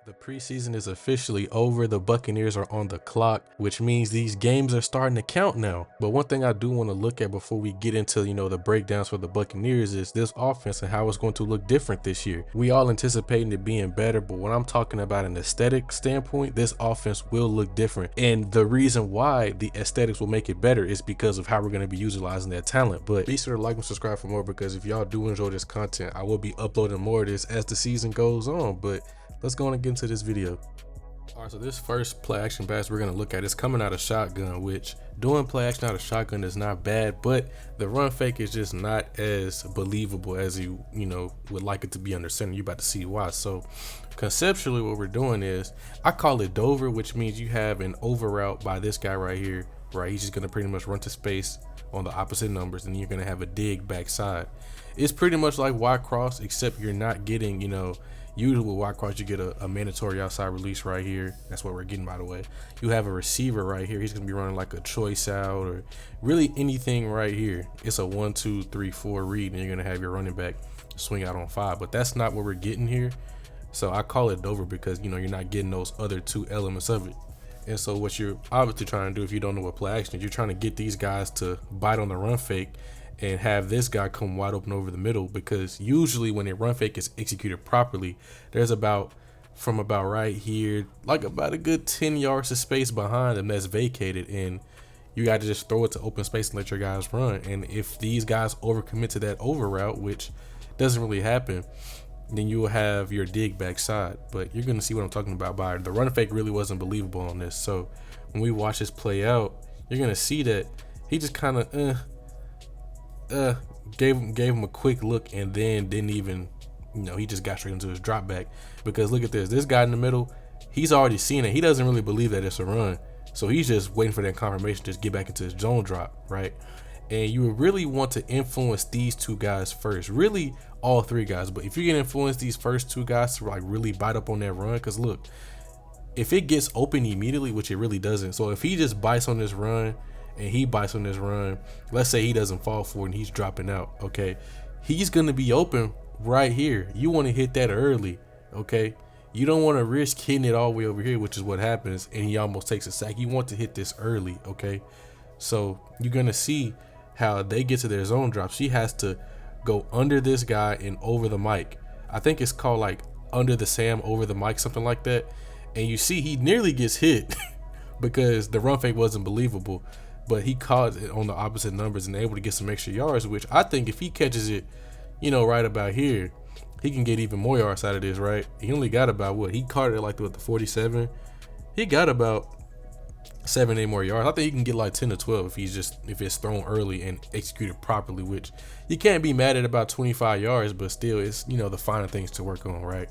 The preseason is officially over. The Buccaneers are on the clock, which means these games are starting to count now. But one thing I do want to look at before we get into, the breakdowns for the Buccaneers is this offense and how it's going to look different this year. We all anticipating it being better, but when I'm talking about an aesthetic standpoint, this offense will look different. And the reason why the aesthetics will make it better is because of how we're going to be utilizing that talent. But be sure to like and subscribe for more, because if y'all do enjoy this content, I will be uploading more of this as the season goes on. But let's go on and get into this video. All right, so this first play action pass we're going to look at is coming out of shotgun, which doing play action out of shotgun is not bad, but the run fake is just not as believable as you would like it to be under center. You're about to see why. So conceptually what we're doing is, I call it Dover, which means you have an over route by this guy right here, right? He's just going to pretty much run to space on the opposite numbers, and then you're going to have a dig backside. It's pretty much like Y cross, except you're not getting, usually with Y cross you get a mandatory outside release right here. That's what we're getting, by the way. You have a receiver right here. He's gonna be running like a choice out or really anything right here. It's a 1, 2, 3, 4 read, and you're gonna have your running back swing out on 5. But that's not what we're getting here. So I call it Dover because you're not getting those other two elements of it. And so what you're obviously trying to do, if you don't know what play action is, you're trying to get these guys to bite on the run fake and have this guy come wide open over the middle, because usually when a run fake is executed properly, there's from about right here, like about a good 10 yards of space behind them that's vacated, and you got to just throw it to open space and let your guys run. And if these guys overcommit to that over route, which doesn't really happen, then you will have your dig backside. But you're going to see what I'm talking about. By the run fake really wasn't believable on this. So when we watch this play out, you're going to see that he just kind of gave him a quick look, and then didn't even, he just got straight into his drop back. Because look at this guy in the middle, he's already seen it. He doesn't really believe that it's a run, so he's just waiting for that confirmation to just get back into his zone drop, right? And you would really want to influence these two guys first, really all three guys, but if you can influence these first two guys to like really bite up on that run, because look, if it gets open immediately, which it really doesn't, so if he just bites on this run and he bites on this run, let's say he doesn't fall for it and he's dropping out, okay, he's gonna be open right here. You want to hit that early, okay? You don't want to risk hitting it all the way over here, which is what happens, and he almost takes a sack. You want to hit this early, okay? So you're gonna see how they get to their zone drops. He has to go under this guy and over the mic. I think it's called like under the Sam over the mic, something like that. And you see he nearly gets hit because the run fake wasn't believable, but he caught it on the opposite numbers and able to get some extra yards, which I think if he catches it, right about here, he can get even more yards out of this, right? He only got about what? He caught it like the 47. He got about 7, 8 more yards. I think he can get like 10 to 12 if it's thrown early and executed properly, which you can't be mad at about 25 yards, but still it's, the finer things to work on, right?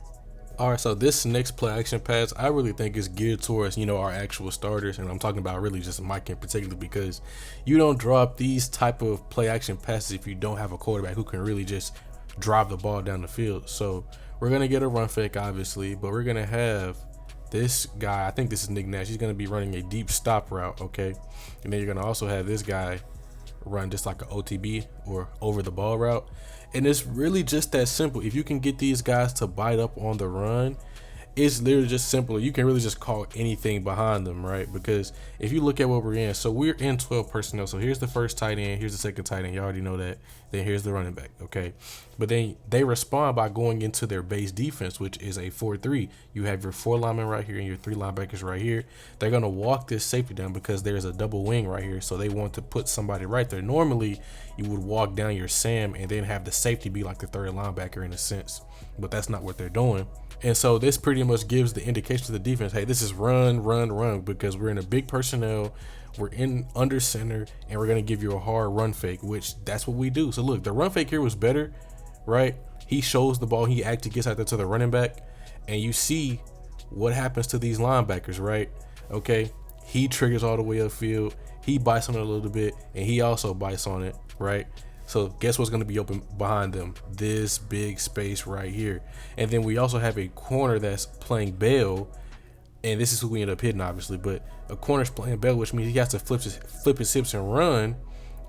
All right, so this next play action pass, I really think is geared towards, our actual starters. And I'm talking about really just Mike in particular, because you don't drop these type of play action passes if you don't have a quarterback who can really just drive the ball down the field. So we're going to get a run fake, obviously, but we're going to have this guy, I think this is Nick Nash. He's going to be running a deep stop route, okay? And then you're going to also have this guy run just like an OTB or over the ball route. And it's really just that simple. If you can get these guys to bite up on the run, it's literally just simple. You can really just call anything behind them, right? Because if you look at what we're in, so we're in 12 personnel. So here's the first tight end, here's the second tight end. You already know that. Then here's the running back, okay? But then they respond by going into their base defense, which is a 4-3. You have your 4 linemen right here and your 3 linebackers right here. They're going to walk this safety down because there's a double wing right here. So they want to put somebody right there. Normally, you would walk down your Sam and then have the safety be like the third linebacker in a sense. But that's not what they're doing. And so this pretty much gives the indication to the defense, hey, this is run, run, run, because we're in a big personnel, we're in under center, and we're going to give you a hard run fake, which that's what we do. So look, the run fake here was better, right? He shows the ball, he actually gets out there to the running back, and you see what happens to these linebackers, right? Okay, he triggers all the way upfield, he bites on it a little bit, and he also bites on it, right? So guess what's going to be open behind them? This big space right here. And then we also have a corner that's playing bail, and this is who we end up hitting, obviously, but a corner's playing bail, which means he has to flip his hips and run.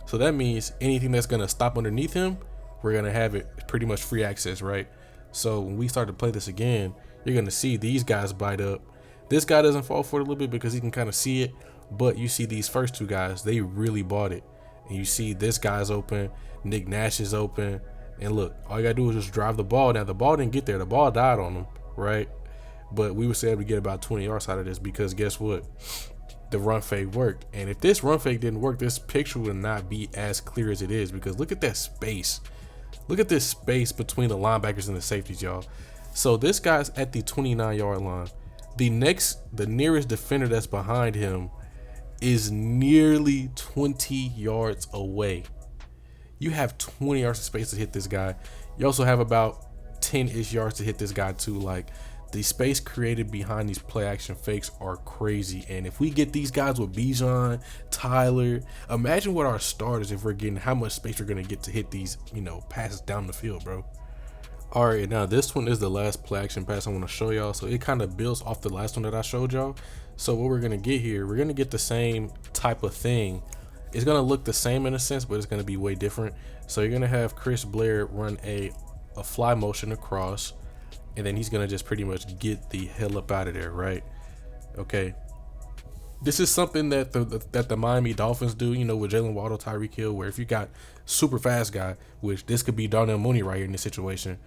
So that means anything that's going to stop underneath him, we're going to have it pretty much free access, right? So when we start to play this again, you're gonna see these guys bite up. This guy doesn't fall for it a little bit because he can kind of see it, but you see these first two guys, they really bought it. And you see this guy's open, Nick Nash is open, and look, all you gotta do is just drive the ball. Now the ball didn't get there, the ball died on him, right? But we were able to get about 20 yards out of this because guess what? The run fake worked. And if this run fake didn't work, this picture would not be as clear as it is, because look at that space. Look at this space between the linebackers and the safeties, y'all. So this guy's at the 29-yard line. The nearest defender that's behind him is nearly 20 yards away. You have 20 yards of space to hit this guy. You also have about 10-ish yards to hit this guy too. Like, the space created behind these play action fakes are crazy. And if we get these guys with Bijan, Tyler, imagine what our starters, if we're getting how much space we're going to get to hit these, passes down the field, bro. All right, now this one is the last play action pass I want to show y'all. So it kind of builds off the last one that I showed y'all. So what we're going to get here, we're going to get the same type of thing. It's going to look the same in a sense, but it's going to be way different. So you're going to have Chris Blair run a fly motion across, and then he's going to just pretty much get the hell up out of there, right? Okay. This is something that the Miami Dolphins do, with Jalen Waddle, Tyreek Hill, where if you got super fast guy, which this could be Darnell Mooney right here in this situation,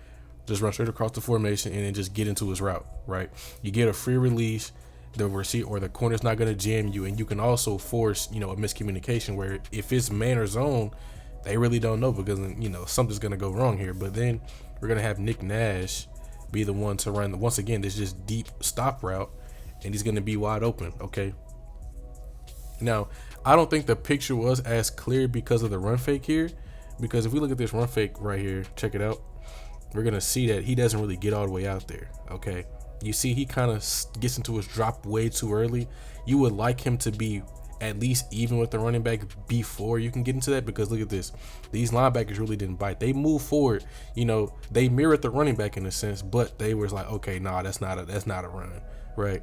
just run straight across the formation and then just get into his route, right? You get a free release, the receiver or the corner's not going to jam you, and you can also force, a miscommunication where if it's man or zone, they really don't know because, something's going to go wrong here. But then we're going to have Nick Nash be the one to run once again this just deep stop route, and he's going to be wide open. Okay, now I don't think the picture was as clear because of the run fake here, because if we look at this run fake right here, check it out, we're going to see that he doesn't really get all the way out there. Okay, you see he kind of gets into his drop way too early. You would like him to be at least even with the running back before you can get into that, because look at this, these linebackers really didn't bite. They moved forward, they mirrored the running back in a sense, but they was like, okay, nah, that's not a run, right?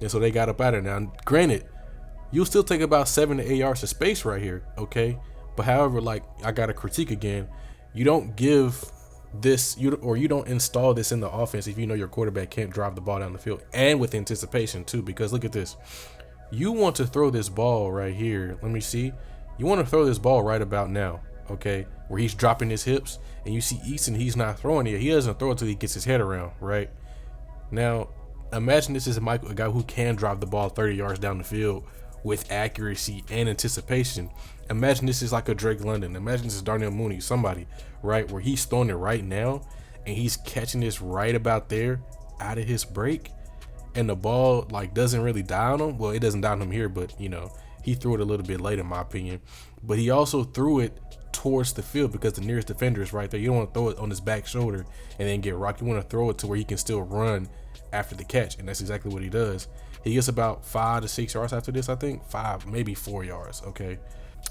And so they got up out of there. Now granted, you'll still take about 7 to 8 yards of space right here, okay? But however, like, I got a critique again, you don't give this, you don't install this in the offense if you know your quarterback can't drive the ball down the field, and with anticipation too, because look at this. You want to throw this ball right here. Let me see. You want to throw this ball right about now, okay? Where he's dropping his hips, and you see Easton, he's not throwing it. He doesn't throw it until he gets his head around, right? Now, imagine this is a guy who can drive the ball 30 yards down the field with accuracy and anticipation. Imagine this is like a Drake London. Imagine this is Darnell Mooney, somebody, right? Where he's throwing it right now, and he's catching this right about there out of his break. And the ball doesn't really die on him. Well, it doesn't die on him here, but he threw it a little bit late in my opinion. But he also threw it towards the field because the nearest defender is right there. You don't want to throw it on his back shoulder and then get rocked. You want to throw it to where he can still run after the catch, and that's exactly what he does. He gets about 5 to 6 yards after this, I think 5, maybe 4 yards. Okay,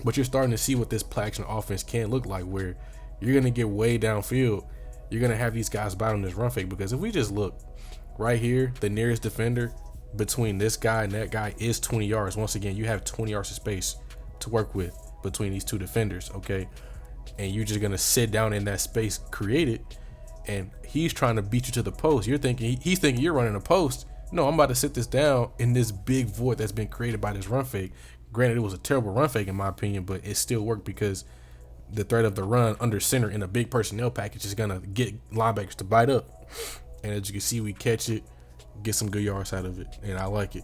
but you're starting to see what this play action offense can look like, where you're gonna get way downfield. You're gonna have these guys bite on this run fake, because if we just look. Right here, the nearest defender between this guy and that guy is 20 yards. Once again, you have 20 yards of space to work with between these two defenders, okay? And you're just going to sit down in that space created, and he's trying to beat you to the post. He's thinking you're running a post. No, I'm about to sit this down in this big void that's been created by this run fake. Granted, it was a terrible run fake in my opinion, but it still worked because the threat of the run under center in a big personnel package is going to get linebackers to bite up. And as you can see, we catch it, get some good yards out of it, and I like it.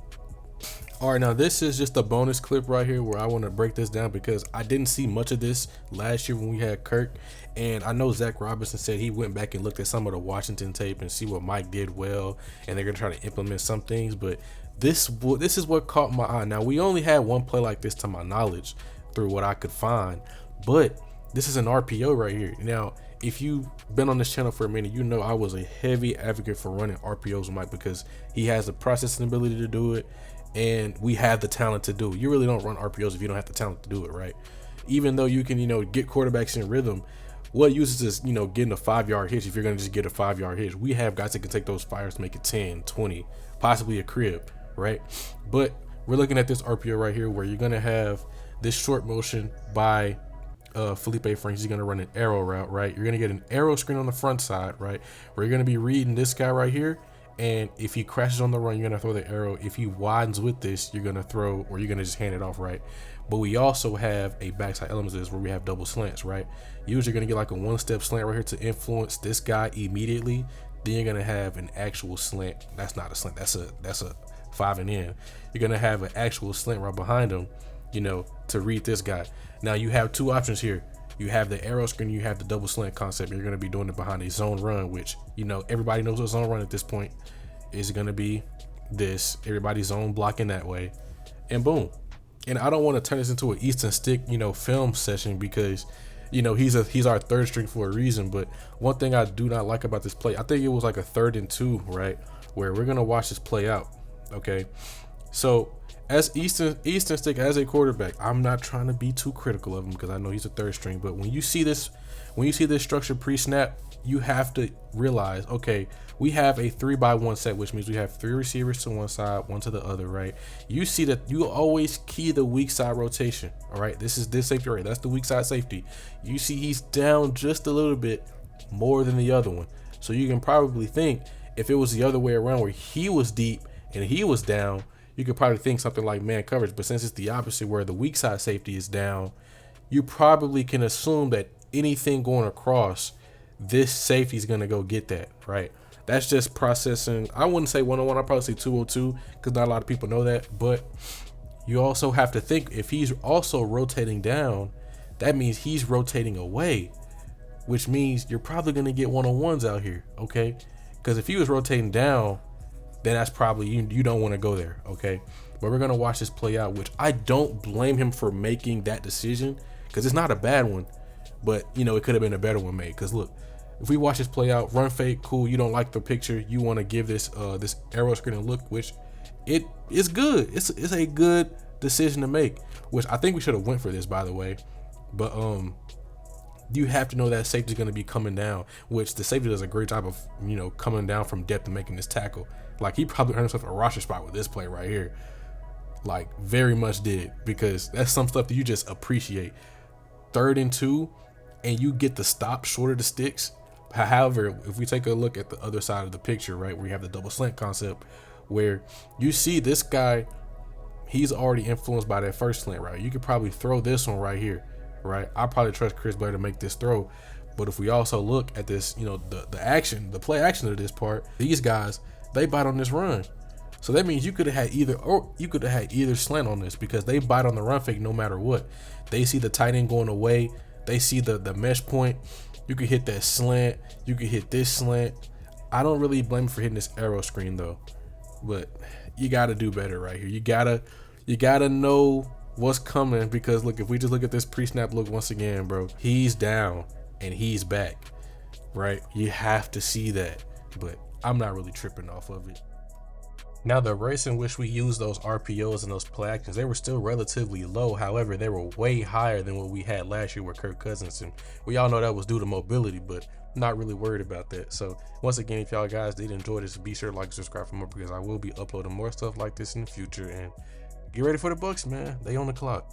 All right, now this is just a bonus clip right here where I want to break this down because I didn't see much of this last year when we had Kirk, and I know Zach Robinson said he went back and looked at some of the Washington tape and see what Mike did well, and they're gonna try to implement some things. But this is what caught my eye. Now we only had one play like this to my knowledge through what I could find, but this is an RPO right here. Now, if you've been on this channel for a minute, you know I was a heavy advocate for running RPOs with Mike because he has the processing ability to do it, and we have the talent to do it. You really don't run RPOs if you don't have the talent to do it, right? Even though you can, get quarterbacks in rhythm, what uses is, getting a 5-yard hitch if you're going to just get a 5-yard hitch. We have guys that can take those fires to make it 10, 20, possibly a crib, right? But we're looking at this RPO right here where you're going to have this short motion by Felipe Franks. He's going to run an arrow route, right? You're going to get an arrow screen on the front side, right? Where you're going to be reading this guy right here, And if he crashes on the run, you're gonna throw the arrow. If he widens with this, you're gonna throw, or you're gonna just hand it off, right? But we also have a backside element of this where we have double slants, right? Usually you're gonna get like a one-step slant right here to influence this guy immediately. Then you're gonna have an actual slant. That's not a slant. That's a 5 and in. You're gonna have an actual slant right behind him, you know, to read this guy. Now you have two options here. You have the arrow screen, you have the double slant concept. You're going to be doing it behind a zone run, which, you know, everybody knows what zone run at this point is going to be. This, everybody's zone blocking that way, and boom. And I don't want to turn this into an Easton Stick, you know, film session, because, you know, he's our third string for a reason. But one thing I do not like about this play, I think it was like a 3rd and 2, right, where we're going to watch this play out. Okay, so as Easton Stick as a quarterback, I'm not trying to be too critical of him because I know he's a 3rd string. But when you see this structure pre-snap, you have to realize, okay, we have a 3-by-1 set, which means we have 3 receivers to one side, 1 to the other, right? You see that you always key the weak side rotation. All right, this safety right. That's the weak side safety. You see he's down just a little bit more than the other one, so you can probably think if it was the other way around where he was deep and he was down, you could probably think something like man coverage. But since it's the opposite where the weak side safety is down, you probably can assume that anything going across, this safety is going to go get that, right? That's just processing. I wouldn't say 101, I'd probably say 202 because not a lot of people know that. But you also have to think if he's also rotating down, that means he's rotating away, which means you're probably going to get 1-on-1s out here, okay? Because if he was rotating down, then that's probably, you don't want to go there, okay? But we're going to watch this play out, which I don't blame him for making that decision because it's not a bad one, but, you know, it could have been a better one made. Because look, if we watch this play out, run fake, cool, you don't like the picture, you want to give this this arrow screen a look, which it is good. It's a good decision to make, which I think we should have went for this, by the way. But you have to know that safety is going to be coming down, which the safety does a great job of, you know, coming down from depth and making this tackle. Like, he probably earned himself a roster spot with this play right here. Like, very much did, because that's some stuff that you just appreciate. 3rd and 2, and you get the stop short of the sticks. However, if we take a look at the other side of the picture, right, where you have the double slant concept, where you see this guy, he's already influenced by that first slant, right? You could probably throw this one right here, right? I probably trust Chris Blair to make this throw. But if we also look at this, you know, the play action of this part, these guys, they bite on this run. So that means you could have had either slant on this, because they bite on the run fake no matter what. They see the tight end going away. They see the mesh point. You could hit that slant. You could hit this slant. I don't really blame him for hitting this arrow screen though, but you got to do better right here. You gotta know what's coming, because look, if we just look at this pre-snap look once again, bro, he's down and he's back, right? You have to see that, but I'm not really tripping off of it. Now, the race in which we used those RPOs and those play actions, they were still relatively low. However, they were way higher than what we had last year with Kirk Cousins. And we all know that was due to mobility, but not really worried about that. So once again, if y'all guys did enjoy this, be sure to like and subscribe for more, because I will be uploading more stuff like this in the future. And get ready for the Bucks, man. They on the clock.